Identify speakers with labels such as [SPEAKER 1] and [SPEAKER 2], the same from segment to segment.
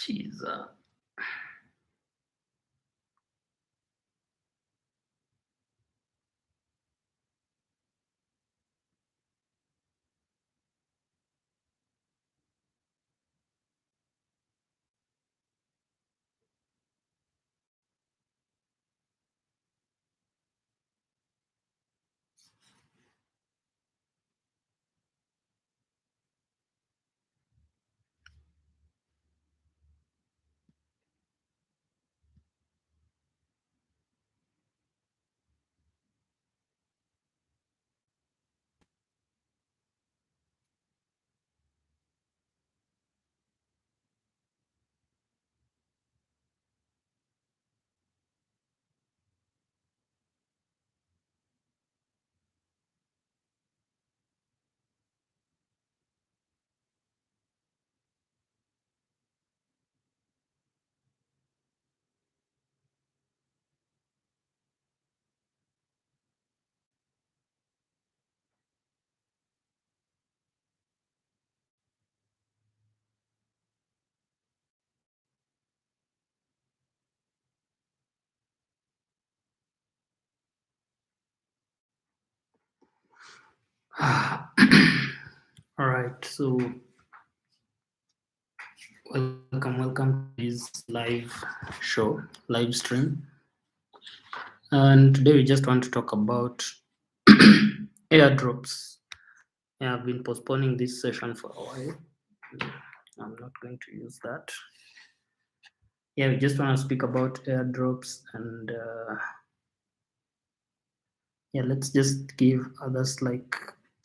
[SPEAKER 1] Jeez. All right, so welcome to this live stream. And today we just want to talk about airdrops. I've been postponing this session for a while. I'm not going to use that. Yeah, we just want to speak about airdrops and yeah, let's just give others like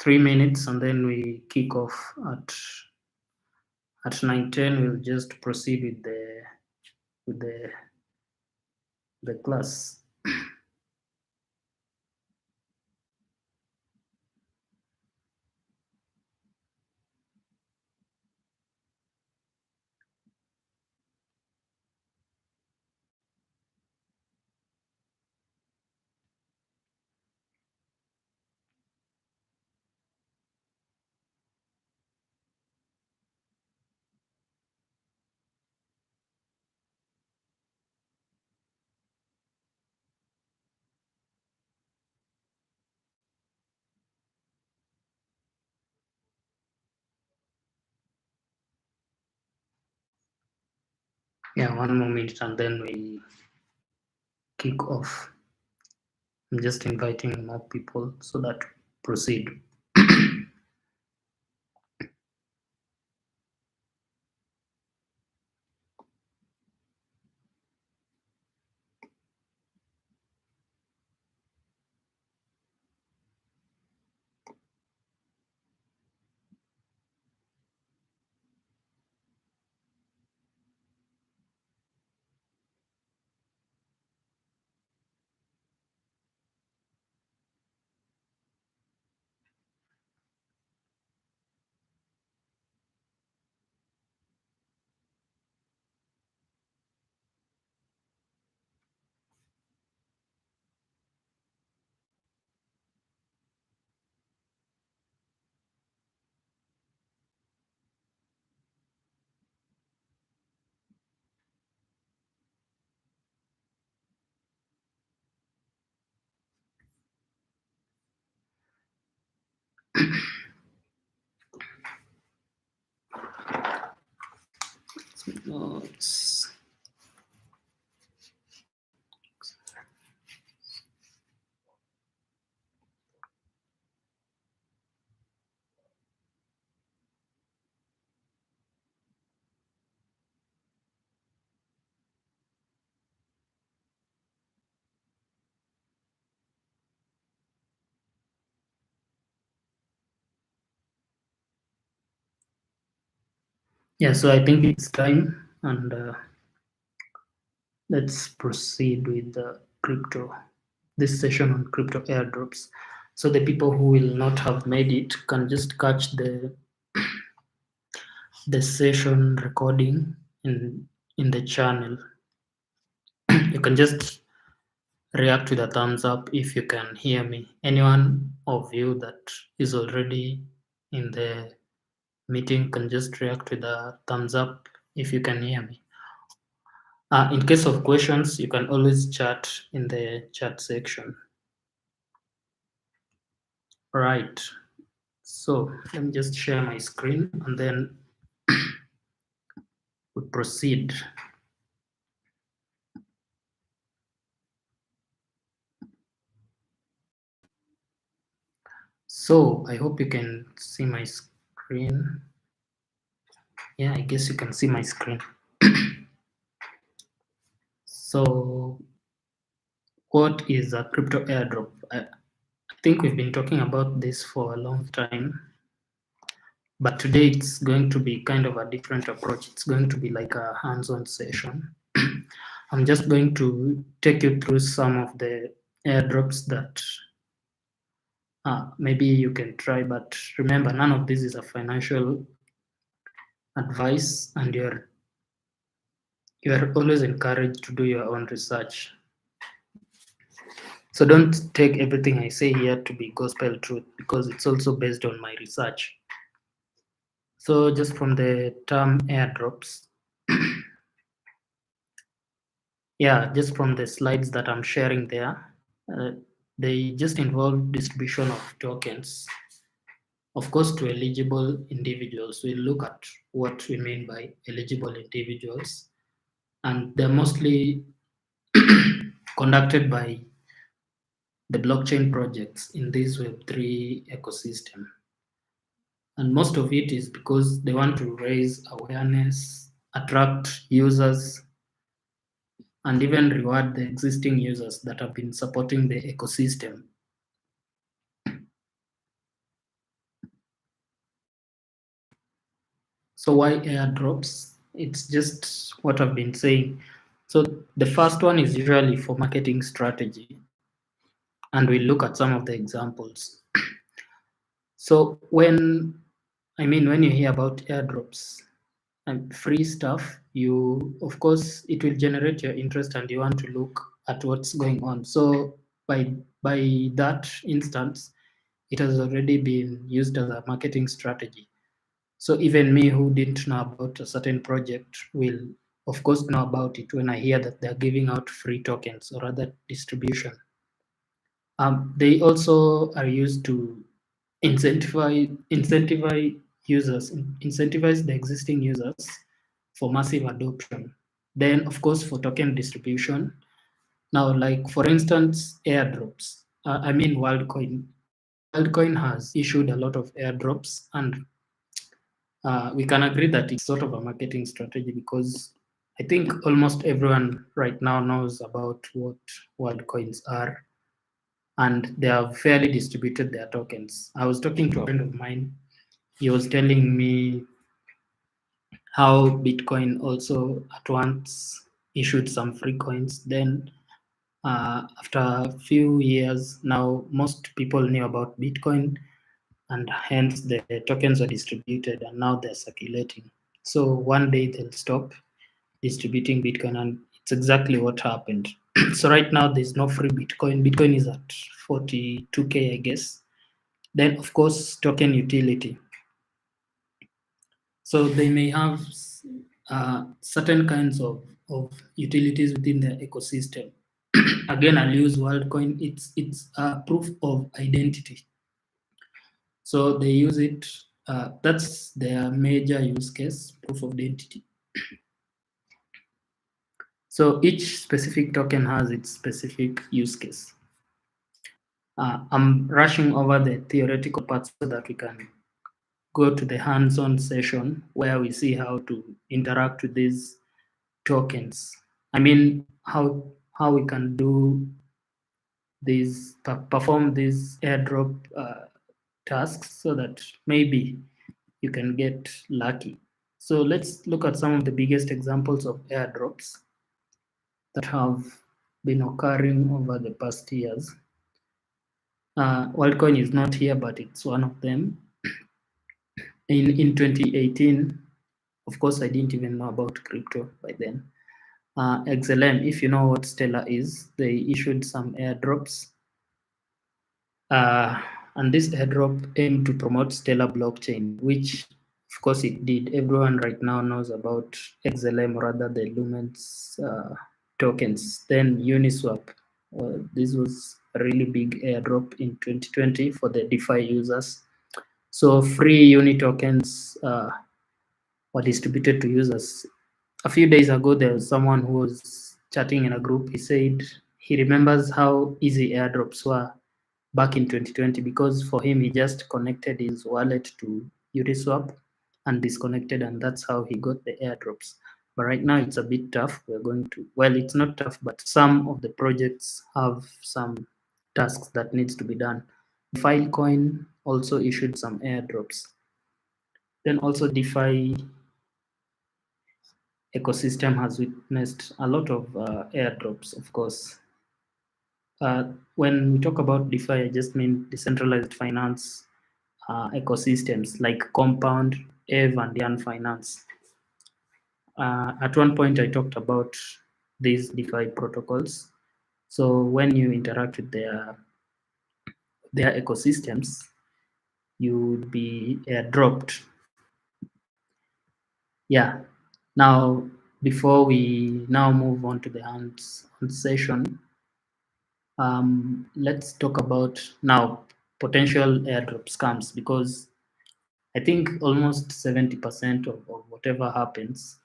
[SPEAKER 1] 3 minutes and then we kick off at 9:10. We'll just proceed with the class. Yeah, 1 more minute and then we kick off. I'm just inviting more people so that proceed. notes. Yeah, so I think it's time, and let's proceed with the crypto, this session on crypto airdrops. So the people who will not have made it can just catch the session recording in the channel. You can just react with a thumbs up if you can hear me. Anyone of you that is already in the meeting can just react with a thumbs up if you can hear me. In case of questions, you can always chat in the chat section. Right. So let me just share my screen and then we proceed. So I hope you can see my screen. Yeah, I guess you can see my screen. So what is a crypto airdrop? I think we've been talking about this for a long time, but today it's going to be kind of a different approach. It's going to be like a hands-on session. I'm just going to take you through some of the airdrops that maybe you can try, but remember, none of this is a financial advice, and you're always encouraged to do your own research. So don't take everything I say here to be gospel truth, because it's also based on my research. So just from the term airdrops, yeah, just from the slides that I'm sharing there, uh, they just involve distribution of tokens, of course, to eligible individuals. We'll look at what we mean by eligible individuals, and they're mostly conducted by the blockchain projects in this Web3 ecosystem. And most of it is because they want to raise awareness, attract users, and even reward the existing users that have been supporting the ecosystem. So why airdrops? It's just what I've been saying. So the first one is usually for marketing strategy, and we'll look at some of the examples. So when you hear about airdrops and free stuff, you, of course, it will generate your interest and you want to look at what's going on. So by that instance, it has already been used as a marketing strategy. So even me who didn't know about a certain project will, of course, know about it when I hear that they're giving out free tokens or other distribution. They also are used to incentivize users, incentivize the existing users for massive adoption. Then, of course, for token distribution. Now, like for instance, airdrops. WorldCoin. WorldCoin has issued a lot of airdrops, and we can agree that it's sort of a marketing strategy, because I think almost everyone right now knows about what WorldCoins are, and they have fairly distributed their tokens. I was talking to a friend of mine. He was telling me how Bitcoin also at once issued some free coins. Then, after a few years, now most people knew about Bitcoin, and hence the tokens were distributed, and now they're circulating. So one day they'll stop distributing Bitcoin, and it's exactly what happened. So right now there's no free Bitcoin. Bitcoin is at 42K, I guess. Then, of course, token utility. So they may have certain kinds of utilities within their ecosystem. Again, I'll use WorldCoin. It's a proof of identity. So they use it. That's their major use case, proof of identity. So each specific token has its specific use case. I'm rushing over the theoretical parts so that we can go to the hands-on session where we see how to interact with these tokens. I mean, how we can do these perform these airdrop tasks so that maybe you can get lucky. So let's look at some of the biggest examples of airdrops that have been occurring over the past years. WorldCoin is not here, but it's one of them. In 2018, of course, I didn't even know about crypto by then. XLM, if you know what Stellar is, they issued some airdrops. And this airdrop aimed to promote Stellar blockchain, which of course it did. Everyone right now knows about XLM, rather the Lumen's tokens. Then Uniswap. This was a really big airdrop in 2020 for the DeFi users. So free Uni tokens were distributed to users. A few days ago, there was someone who was chatting in a group. He said he remembers how easy airdrops were back in 2020 because for him, he just connected his wallet to Uniswap and disconnected, and that's how he got the airdrops. But right now, it's a bit tough. We're going to, well, it's not tough, but some of the projects have some tasks that needs to be done. Filecoin also issued some airdrops. Then also DeFi ecosystem has witnessed a lot of airdrops, of course. When we talk about DeFi, I just mean decentralized finance ecosystems like Compound, Eve, and Yan Finance. At one point, I talked about these DeFi protocols. So when you interact with their ecosystems, you would be airdropped. Yeah. Now, before we now move on to the hands-on session, let's talk about now potential airdrop scams, because I think almost 70% of whatever happens,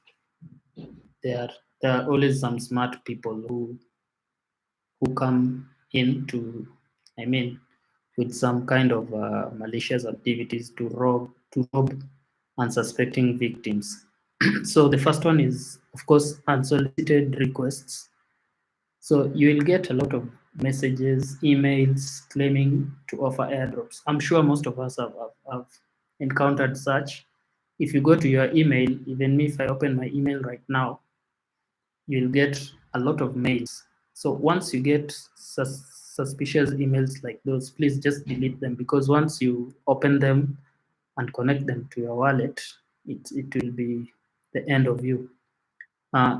[SPEAKER 1] there are always some smart people who come in to, I mean, with some kind of malicious activities to rob unsuspecting victims. So the first one is, of course, unsolicited requests. So you will get a lot of messages, emails claiming to offer airdrops. I'm sure most of us have encountered such. If you go to your email, even me, if I open my email right now, you'll get a lot of mails. So once you get suspicious emails like those, please just delete them, because once you open them and connect them to your wallet, it will be the end of you.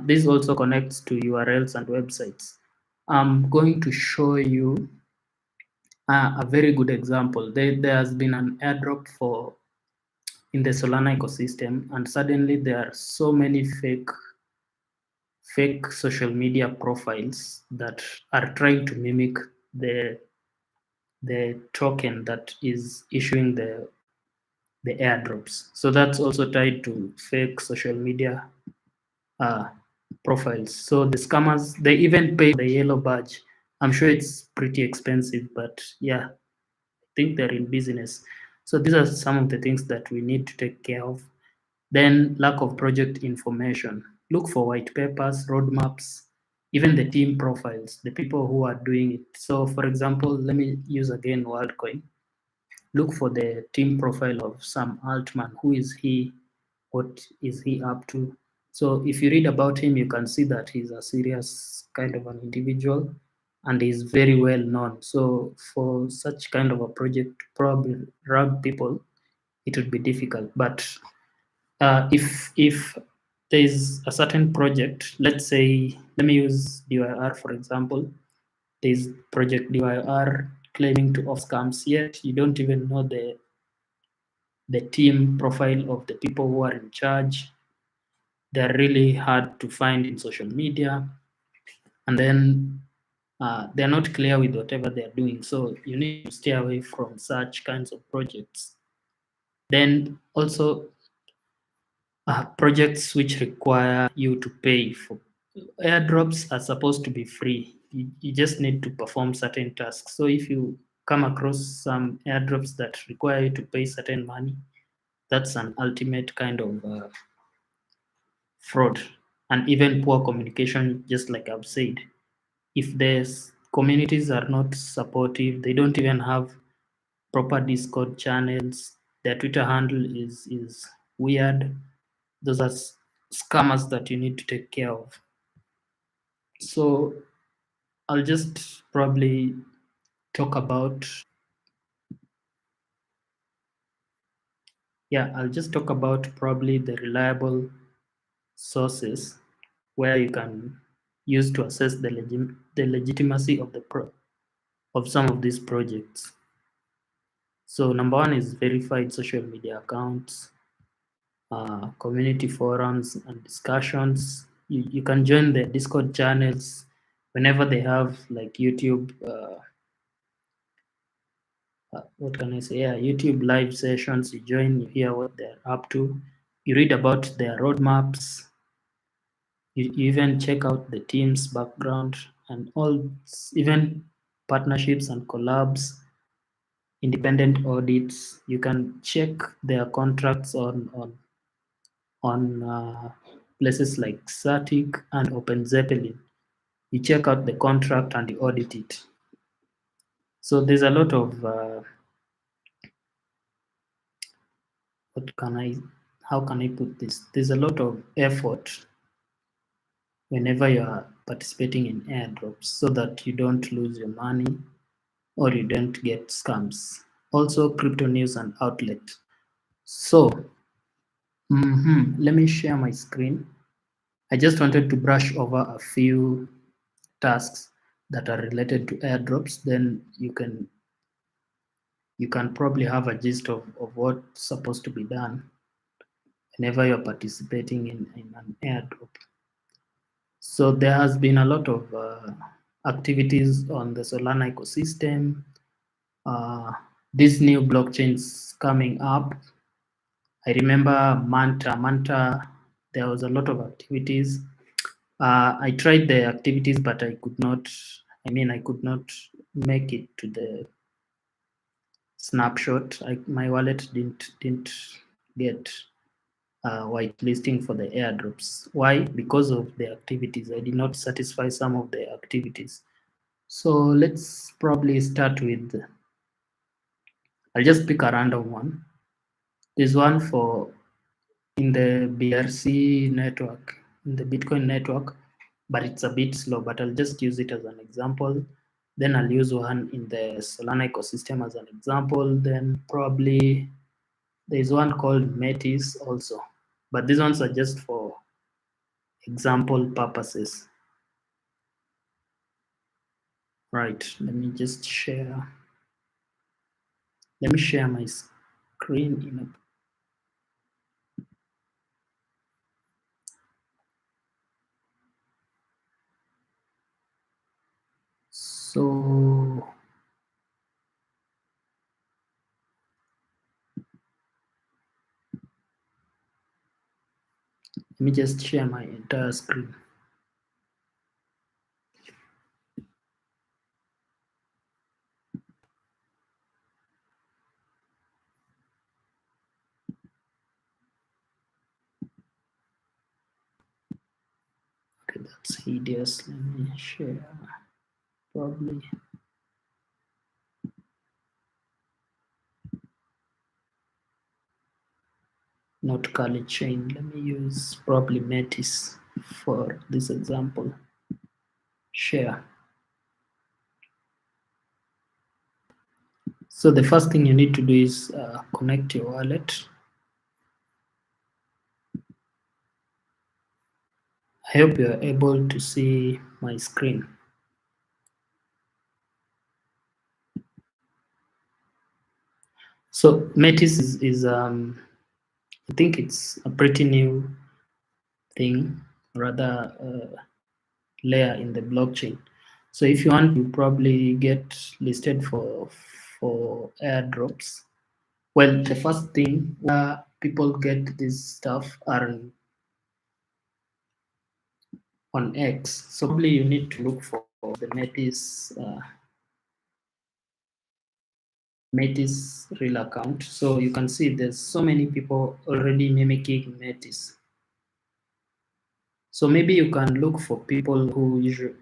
[SPEAKER 1] This also connects to URLs and websites. I'm going to show you a very good example. There has been an airdrop for in the Solana ecosystem, and suddenly there are so many fake social media profiles that are trying to mimic the token that is issuing the airdrops. So that's also tied to fake social media uh, profiles. So the scammers, they even pay the yellow badge. I'm sure it's pretty expensive, but yeah, I think they're in business. So these are some of the things that we need to take care of. Then lack of project information. Look for white papers, roadmaps, even the team profiles, the people who are doing it. So for example, let me use again WorldCoin. Look for the team profile of Sam Altman. Who is he? What is he up to? So if you read about him, you can see that he's a serious kind of an individual and he's very well known. So for such kind of a project to probably rug people, it would be difficult. But if there is a certain project, let's say, let me use DYOR for example. There's project DYOR claiming to off scams, yet you don't even know the team profile of the people who are in charge. They're really hard to find in social media, and then they're not clear with whatever they're doing. So you need to stay away from such kinds of projects. Then also projects which require you to pay airdrops are supposed to be free. You just need to perform certain tasks. So if you come across some airdrops that require you to pay certain money, that's an ultimate kind of fraud and even poor communication, just like I've said. If the communities are not supportive, they don't even have proper Discord channels, their Twitter handle is weird. Those are scammers that you need to take care of. So I'll just probably talk about I'll just talk about probably the reliable sources where you can use to assess the legitimacy of of some of these projects. So number one is verified social media accounts, community forums and discussions. You can join the Discord channels whenever they have like YouTube. What can I say? Yeah, YouTube live sessions. You join, you hear what they're up to, you read about their roadmaps, you even check out the team's background and all, even partnerships and collabs, independent audits. You can check their contracts on places like Satic and Open Zeppelin. You check out the contract and you audit it. So there's a lot of how can I put this? There's a lot of effort whenever you are participating in airdrops so that you don't lose your money or you don't get scams. Also, crypto news and outlet. So, let me share my screen. I just wanted to brush over a few tasks that are related to airdrops. Then you can probably have a gist of what's supposed to be done whenever you're participating in an airdrop. So there has been a lot of activities on the Solana ecosystem. These new blockchains coming up. I remember Manta. There was a lot of activities. I tried the activities, but I could not. I could not make it to the snapshot. My wallet didn't get whitelisting for the airdrops. Why? Because of the activities. I did not satisfy some of the activities. So let's probably start with, I'll just pick a random one. There's one for in the BRC network, in the Bitcoin network, but it's a bit slow, but I'll just use it as an example. Then I'll use one in the Solana ecosystem as an example. Then probably there's one called Metis also, but these ones are just for example purposes. Right, let me just share. Let me share my screen in a so let me just share my entire screen. Okay, that's hideous. Let me share. Probably not Kali chain. Let me use probably Metis for this example. Share. So the first thing you need to do is connect your wallet. I hope you're able to see my screen. So Metis is I think it's a pretty new thing, rather layer in the blockchain. So if you want to probably get listed for airdrops, well, the first thing where people get this stuff are on X. So probably you need to look for the Metis real account. So you can see there's so many people already mimicking Metis. So maybe you can look for people who usually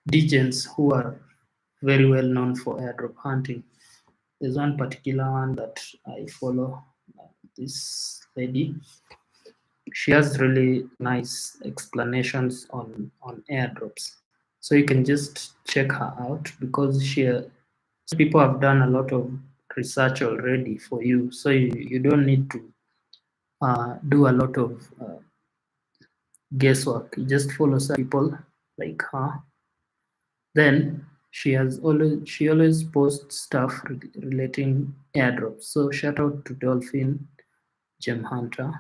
[SPEAKER 1] DJs who are very well known for airdrop hunting. There's one particular one that I follow, this lady. She has really nice explanations on airdrops. So you can just check her out because people have done a lot of research already for you. So you don't need to do a lot of guesswork. You just follow some people like her. Then she always posts stuff relating airdrops. So shout out to Dolphin Gem Hunter.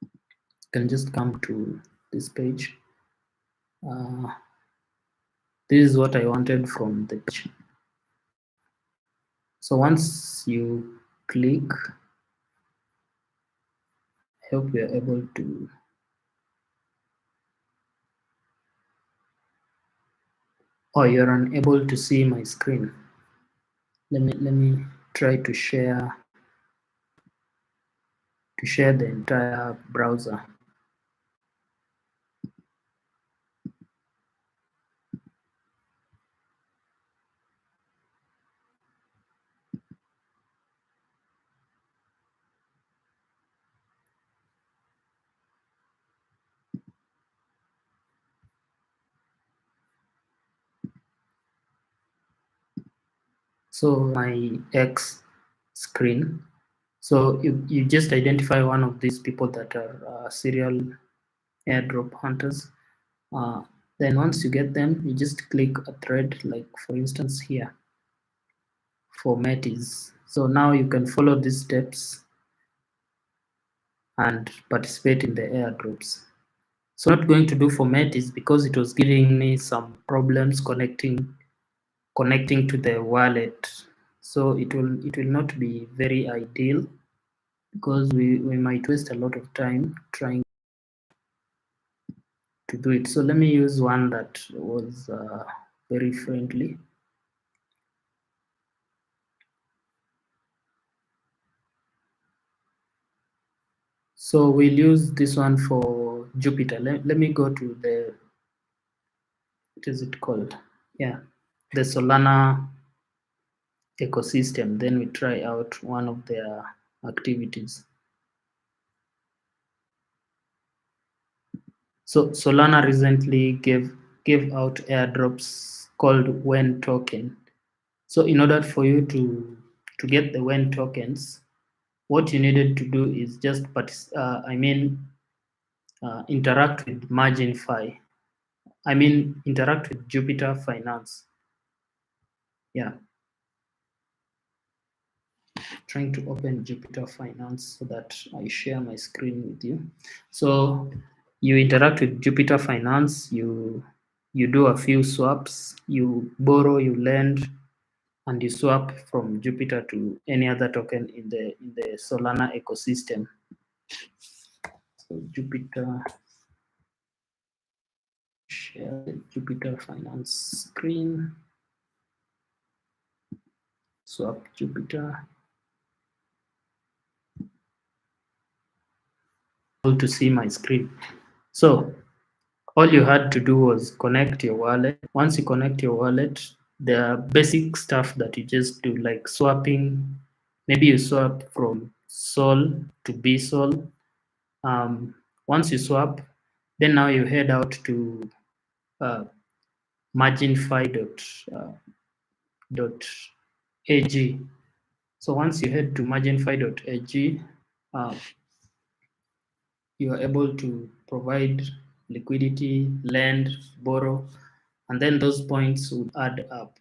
[SPEAKER 1] You can just come to this page. This is what I wanted from the page. So once you click, I hope we are able to. Oh, you're unable to see my screen. Let me try to share the entire browser. So my X screen. So you just identify one of these people that are serial airdrop hunters. Then once you get them, you just click a thread, like for instance here, for Metis. So now you can follow these steps and participate in the airdrops. So not going to do for Metis because it was giving me some problems connecting to the wallet. So it will not be very ideal because we might waste a lot of time trying to do it. So let me use one that was very friendly. So we'll use this one for Jupiter. Let me go to the, what is it called? Yeah, the Solana ecosystem. Then we try out one of their activities. So Solana recently gave out airdrops called WEN token. So in order for you to get the WEN tokens, what you needed to do is just interact with MarginFi. Interact with Jupiter Finance. Yeah. Trying to open Jupiter Finance so that I share my screen with you. So you interact with Jupiter Finance, you do a few swaps, you borrow, you lend, and you swap from Jupiter to any other token in the Solana ecosystem. So Jupiter, share the Jupiter Finance screen, swap Jupiter. To see my screen. So all you had to do was connect your wallet. Once you connect your wallet, the basic stuff that you just do, like swapping. Maybe you swap from Sol to BSOL. Once you swap, then now you head out to marginfi.ag. So once you head to marginfi.ag, you are able to provide liquidity, lend, borrow, and then those points would add up.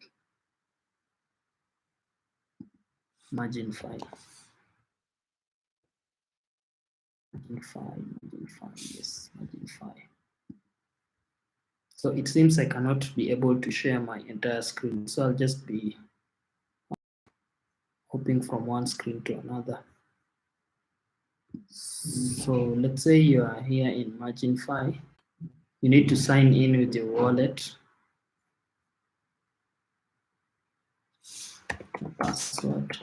[SPEAKER 1] MarginFi. Yes, MarginFi. So it seems I cannot be able to share my entire screen, so I'll just be hopping from one screen to another. So let's say you are here in MarginFi. you need to sign in with your wallet. Password.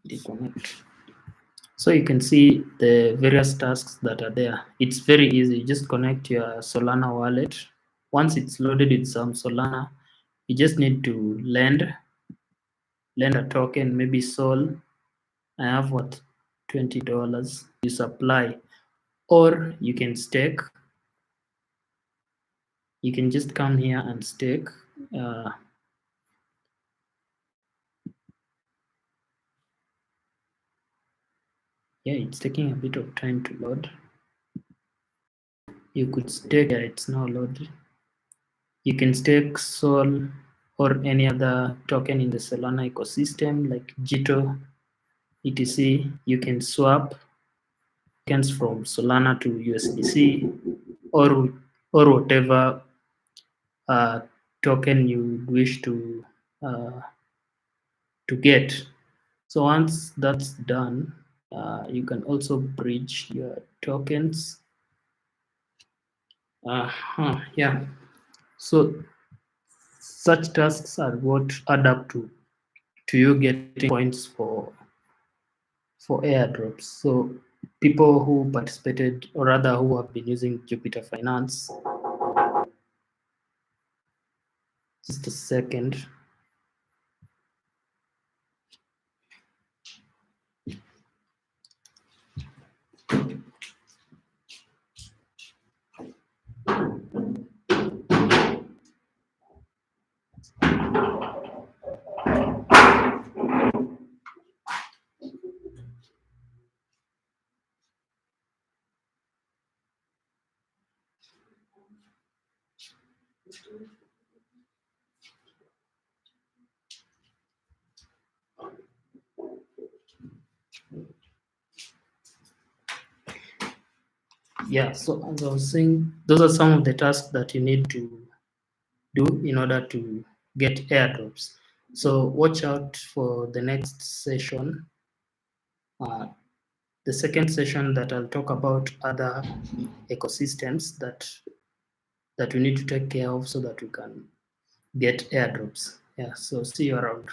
[SPEAKER 1] Deconnect. So you can see the various tasks that are there. It's very easy. You just connect your Solana wallet. Once it's loaded with some Solana, you just need to lend a token, maybe Sol. I have what, $20. You supply, or you can stake. You can just come here and stake. Yeah, it's taking a bit of time to load. You could stake. Yeah, it's now loaded. You can stake Sol or any other token in the Solana ecosystem like Jito, etc. You can swap tokens from Solana to USDC or whatever token you wish to get. So once that's done, you can also bridge your tokens. Yeah. So such tasks are what add up to you getting points for airdrops. So people who participated, or rather who have been using Jupiter Finance, just a second. Yeah, so as I was saying, those are some of the tasks that you need to do in order to get airdrops. So watch out for the next session. The second session that I'll talk about other ecosystems that we need to take care of so that we can get airdrops. Yeah, so see you around.